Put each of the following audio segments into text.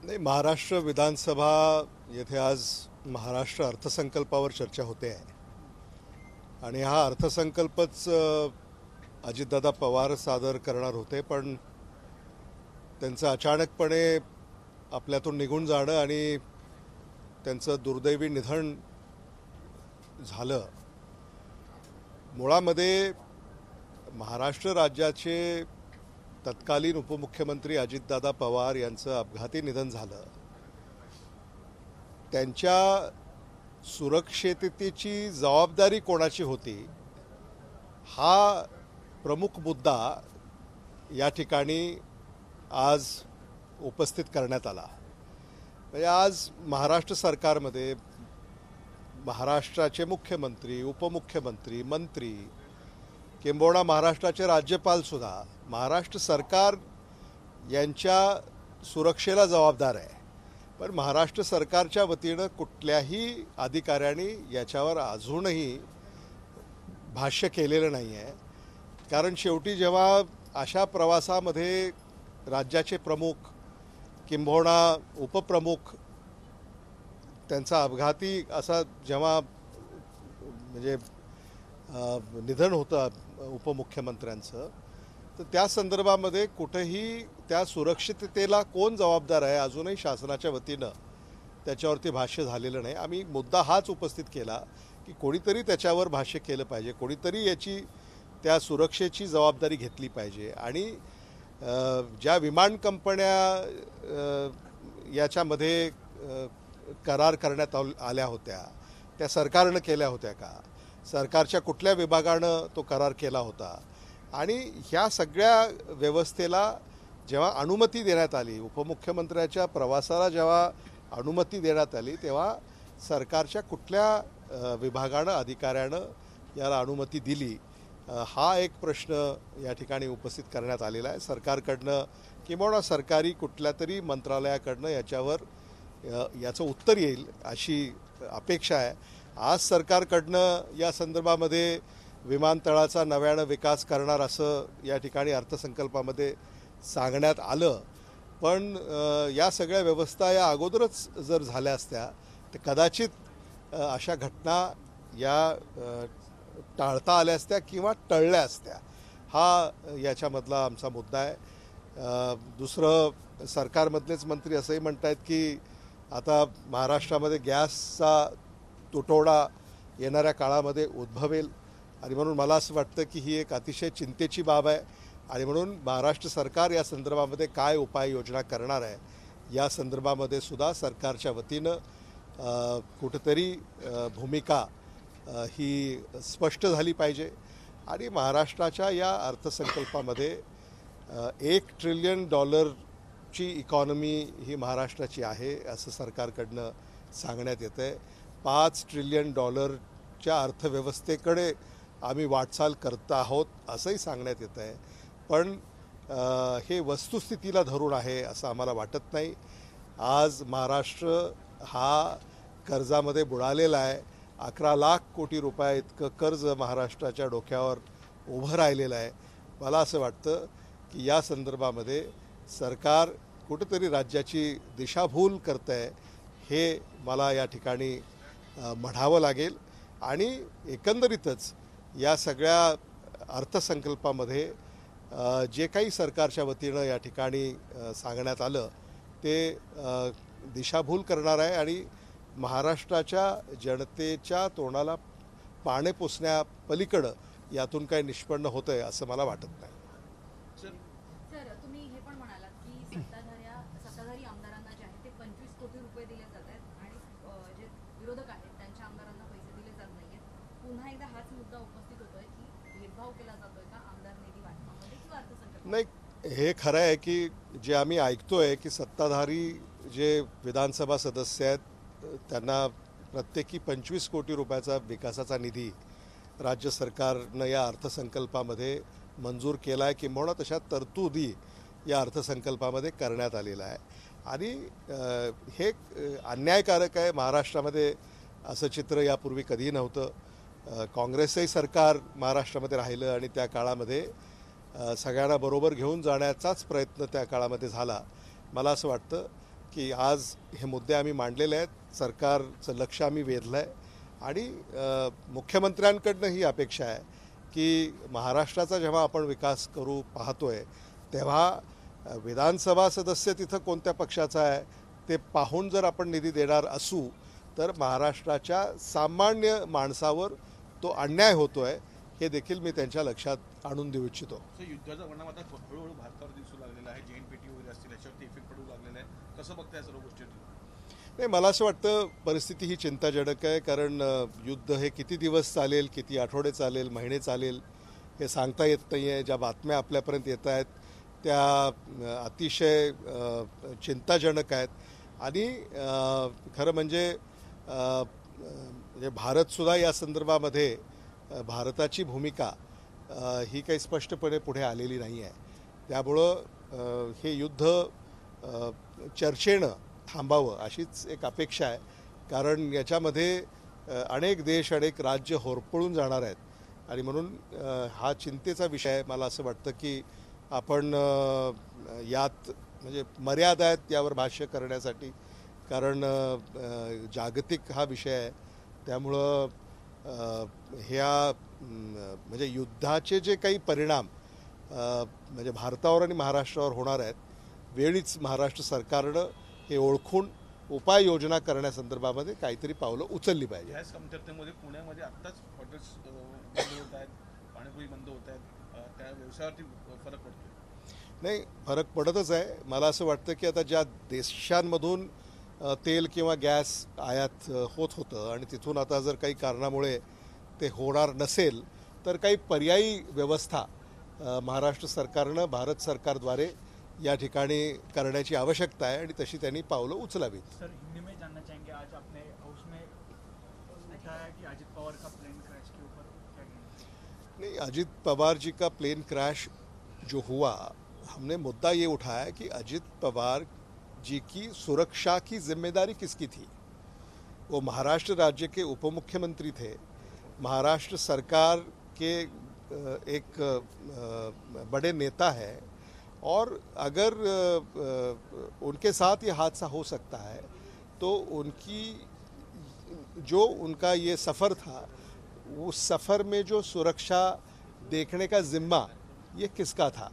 नाही, महाराष्ट्र विधानसभा येथे आज महाराष्ट्र अर्थसंकल्पावर चर्चा होते आहे आणि हा अर्थसंकल्पच अजितदादा पवार सादर करणार होते, पण त्यांचं अचानकपणे आपल्यातून निघून जाणं आणि त्यांचं दुर्दैवी निधन झालं. मुळामध्ये महाराष्ट्र राज्याचे तत्कालीन उपमुख्यमंत्री अजितदादा पवार यांचं अपघाती निधन झालं. त्यांच्या सुरक्षिततेची जबाबदारी कोणाची होती हा प्रमुख मुद्दा या ठिकाणी आज उपस्थित करण्यात आला. म्हणजे आज महाराष्ट्र सरकारमध्ये महाराष्ट्राचे मुख्यमंत्री, उपमुख्यमंत्री, मंत्री, किंबहुना महाराष्ट्राचे राज्यपालसुद्धा महाराष्ट्र सरकार यांच्या सुरक्षेला जबाबदार आहे. पण महाराष्ट्र सरकारच्या वतीनं कुठल्याही अधिकाऱ्यांनी याच्यावर अजूनही भाष्य केलेलं नाही आहे. कारण शेवटी जेव्हा अशा प्रवासामध्ये राज्याचे प्रमुख किंबहुना उपप्रमुख त्यांचा अपघाती असा जेव्हा म्हणजे निधन होतं उपमुख्यमंत्र्यांचं, तर त्या संदर्भामध्ये कुठेही त्या सुरक्षिततेला कोण जबाबदार आहे अजूनही शासनाच्या वतीनं त्याच्यावरती भाष्य झालेलं नाही. आम्ही मुद्दा हाच उपस्थित केला की कोणीतरी त्याच्यावर भाष्य केलं पाहिजे, कोणीतरी याची त्या सुरक्षेची जबाबदारी घेतली पाहिजे. आणि ज्या विमान कंपन्या याच्यामध्ये करार करण्यात आल्या होत्या त्या सरकारनं केल्या होत्या का, सरकारच्या कुठल्या विभागानं तो करार केला होता, आणि ह्या सगळ्या व्यवस्थेला जेव्हा अनुमती देण्यात आली, उपमुख्यमंत्र्याच्या प्रवासाला जेव्हा अनुमती देण्यात आली, तेव्हा सरकारच्या कुठल्या विभागानं अधिकाऱ्यानं याला अनुमती दिली हा एक प्रश्न या ठिकाणी उपस्थित करण्यात आलेला आहे. सरकारकडनं किंवा सरकारी कुठल्या तरी मंत्रालयाकडनं याच्यावर याचं उत्तर येईल अशी अपेक्षा आहे. आज सरकारकडनं या संदर्भामध्ये विमानतळाचा नव्यानं विकास करणार असं या ठिकाणी अर्थसंकल्पामध्ये सांगण्यात आलं. पण या सगळ्या व्यवस्था या अगोदरच जर झाल्या असत्या तर कदाचित अशा घटना या टाळता आल्या असत्या किंवा टळल्या असत्या. हा याच्यामधला आमचा मुद्दा आहे. दुसरं, सरकारमधलेच मंत्री असंही म्हणत आहेत की आता महाराष्ट्रामध्ये गॅसचा तुटवडा येणाऱ्या काळामध्ये उद्भवेल, आणि म्हणून मला असं वाटतं की ही एक अतिशय चिंतेची बाब आहे. आणि म्हणून महाराष्ट्र सरकार या संदर्भामध्ये काय उपाययोजना करणार आहे या संदर्भामध्ये सुद्धा सरकारच्या वतीनं कुठेतरी भूमिका ही स्पष्ट झाली पाहिजे. आणि महाराष्ट्राच्या या अर्थसंकल्पामध्ये $1 ट्रिलियन ची इकॉनॉमी ही महाराष्ट्राची आहे असं सरकारकडनं सांगण्यात येतं आहे. $5 ट्रिलियन अर्थव्यवस्थेकडे आम्ही वाटचाल करत आहोत असंही सांगण्यात येतं आहे. पण हे वस्तुस्थितीला धरून आहे असं आम्हाला वाटत नाही. आज महाराष्ट्र हा कर्जामध्ये बुडालेला आहे. 11 लाख कोटी रुपये इतकं कर्ज महाराष्ट्राच्या डोक्यावर उभं राहिलेलं आहे. मला असं वाटतं की या संदर्भामध्ये सरकार कुठेतरी राज्याची दिशाभूल करतं आहे हे मला या ठिकाणी म्हणावं लागेल. आणि एकंदरीतच या सगळ्या अर्थसंकल्पामध्ये जे काही सरकारच्या वतीनं या ठिकाणी सांगण्यात आलं ते दिशाभूल करणार आहे आणि महाराष्ट्राच्या जनतेच्या तोंडाला पाणी पुसण्यापलीकडं यातून काही निष्पन्न होतं आहे असं मला वाटत नाही. सर, तुम्ही हे पण म्हणालात की सत्ताधारी आमदारांना जे आहे ते 25 कोटी रुपये दिले जात आहेत आणि जे विरोधक आहेत त्यांच्या आमदारांना पैसे दिले जात नाहीयेत. पुन्हा एकदा हाच मुद्दा उपस्थित होतोय की भेदभाव केला जातोय का आमदार निधी वाटपामध्ये किंवा अर्थसंकल्पामध्ये? नाही, हे खरं आहे की जे आम्ही ऐकतोय की सत्ताधारी जे विधानसभा सदस्य आहेत त्यांना प्रत्येकी 25 कोटी रुपयाचा विकासाचा निधी राज्य सरकारनं या अर्थसंकल्पामध्ये मंजूर केला आहे, किंबहुना तशा तरतुदी या अर्थसंकल्पामध्ये करण्यात आलेला आहे. आणि हे अन्यायकारक आहे. महाराष्ट्रामध्ये असं चित्र यापूर्वी कधीही नव्हतं. काँग्रेसही सरकार महाराष्ट्रामध्ये राहिलं आणि त्या काळामध्ये सगळ्यांना बरोबर घेऊन जाण्याचाच प्रयत्न त्या काळामध्ये झाला. मला असं वाटतं की आज हे मुद्दे आम्ही मांडलेले आहेत, सरकारचं लक्ष आम्ही वेधलं आहे आणि मुख्यमंत्र्यांकडनं ही अपेक्षा आहे की महाराष्ट्राचा जेव्हा आपण विकास करू पाहतोय तेव्हा विधानसभा सदस्य तिथं कोणत्या पक्षाचा आहे ते पाहून जर आपण निधी देणार असू तर महाराष्ट्राच्या सामान्य माणसावर तो अन्याय होतोय हे देखील मी त्यांच्या लक्षात आणून देऊ इच्छितो. युद्धाचा परिणाम आता हळूहळू भारतावर दिसू लागलेला आहे. JNPT वगैरे असतील याच्यावरती इफेक्ट पडू लागलेला आहे. कसं बघताय या सर्व गोष्टी? नाही, मला असं वाटतं परिस्थिती ही चिंताजनक आहे, कारण युद्ध हे किती दिवस चालेल, किती आठवडे चालेल, महिने चालेल हे सांगता येत नाही आहे. ज्या बातम्या आपल्यापर्यंत येत आहेत त्या अतिशय चिंताजनक आहेत आणि खरं म्हणजे भारतसुद्धा या संदर्भामध्ये भारताची भूमिका ही काही स्पष्टपणे पुढे आलेली नाही आहे. त्यामुळं हे युद्ध चर्चेनं थांबावं अशीच एक अपेक्षा आहे, कारण याच्यामध्ये अनेक देश अनेक राज्य होरपळून जाणार आहेत आणि म्हणून हा चिंतेचा विषय आहे. मला असं वाटतं की आपण यात म्हणजे मर्यादा आहेत यावर भाष्य करण्यासाठी, कारण जागतिक हा विषय आहे. त्यामुळं ह्या म्हणजे युद्धाचे जे काही परिणाम म्हणजे भारतावर आणि महाराष्ट्रावर होणार आहेत, वेळीच महाराष्ट्र सरकारनं हे ओळखून उपाययोजना करण्यासंदर्भामध्ये काहीतरी पावलं उचलली पाहिजे. गॅस कमतरतेमध्ये पुण्यामध्ये आत्ताच हॉटेल्स बंद होत आहेत, पाणीपुरी बंद होत आहेत, त्या व्यवसायावरती फरक पडतो? नाही, फरक पडतच आहे. मला असं वाटतं की आता ज्या देशांमधून तेल किंवा गॅस आयात होत होतं आणि तिथून आता जर काही कारणामुळे ते होणार नसेल तर काही पर्यायी व्यवस्था महाराष्ट्र सरकारनं भारत सरकारद्वारे या ठिकाणी करण्याची आवश्यकता आहे आणि तशी त्यांनी पावलं उचलावीत. सर, हिंदी में जानना चाहेंगे, आज आपने हाउस में उठाया कि अजित पवार का प्लेन क्रैश के ऊपर क्या कहेंगे? नहीं, अजित पवार जी का प्लेन क्रैश जो हुआ, हमने मुद्दा ये उठाया कि अजित पवार जी की सुरक्षा की जिम्मेदारी किसकी थी? वो महाराष्ट्र राज्य के उप मुख्यमंत्री थे, महाराष्ट्र सरकार के एक बड़े नेता है और अगर उनके साथ ये हादसा हो सकता है तो उनकी जो उनका ये सफ़र था उस सफ़र में जो सुरक्षा देखने का ज़िम्मा ये किसका था,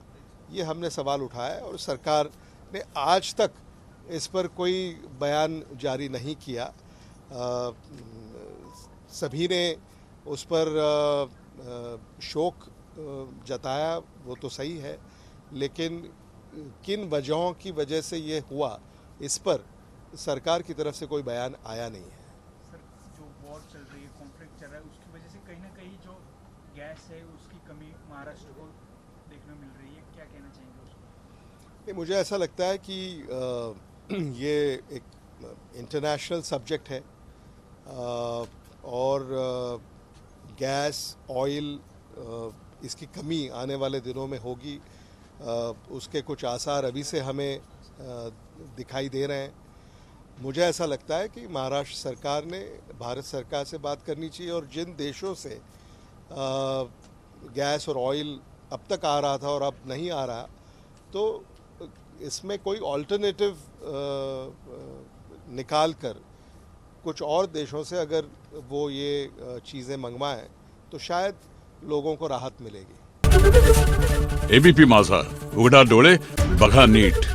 ये हमने सवाल उठाया और सरकार ने आज तक इस पर कोई बयान जारी नहीं किया. सभी ने उस पर शोक जताया, वो तो सही है, लेकिन किन वजहों की वजह से ये हुआ इस पर सरकार की तरफ से कोई बयान आया नहीं है. सर, जो वॉर चल रही है, कॉन्फ्लिक्ट चल रहा है, उसकी वजह से कहीं ना कहीं जो गैस है उसकी कमी महाराष्ट्र को देखने मिल रही है, क्या कहना चाहेंगे उसको? नहीं, मुझे ऐसा लगता है कि ये एक इंटरनेशनल सब्जेक्ट है और गैस ऑयल इसकी कमी आने वाले दिनों में होगी. उसके कुछ आसार अभी से हमें दिखाई दे रहे हैं. मुझे ऐसा लगता है कि महाराष्ट्र सरकार ने भारत सरकार से बात करनी चाहिए और जिन देशों से गैस और ऑयल अब तक आ रहा था और अब नहीं आ रहा, तो इसमें कोई ऑल्टरनेटिव निकाल कर कुछ और देशों से अगर वो ये चीज़ें मंगवाएं तो शायद लोगों को राहत मिलेगी. ABP माझा, उघडा डोळे बघा नीट.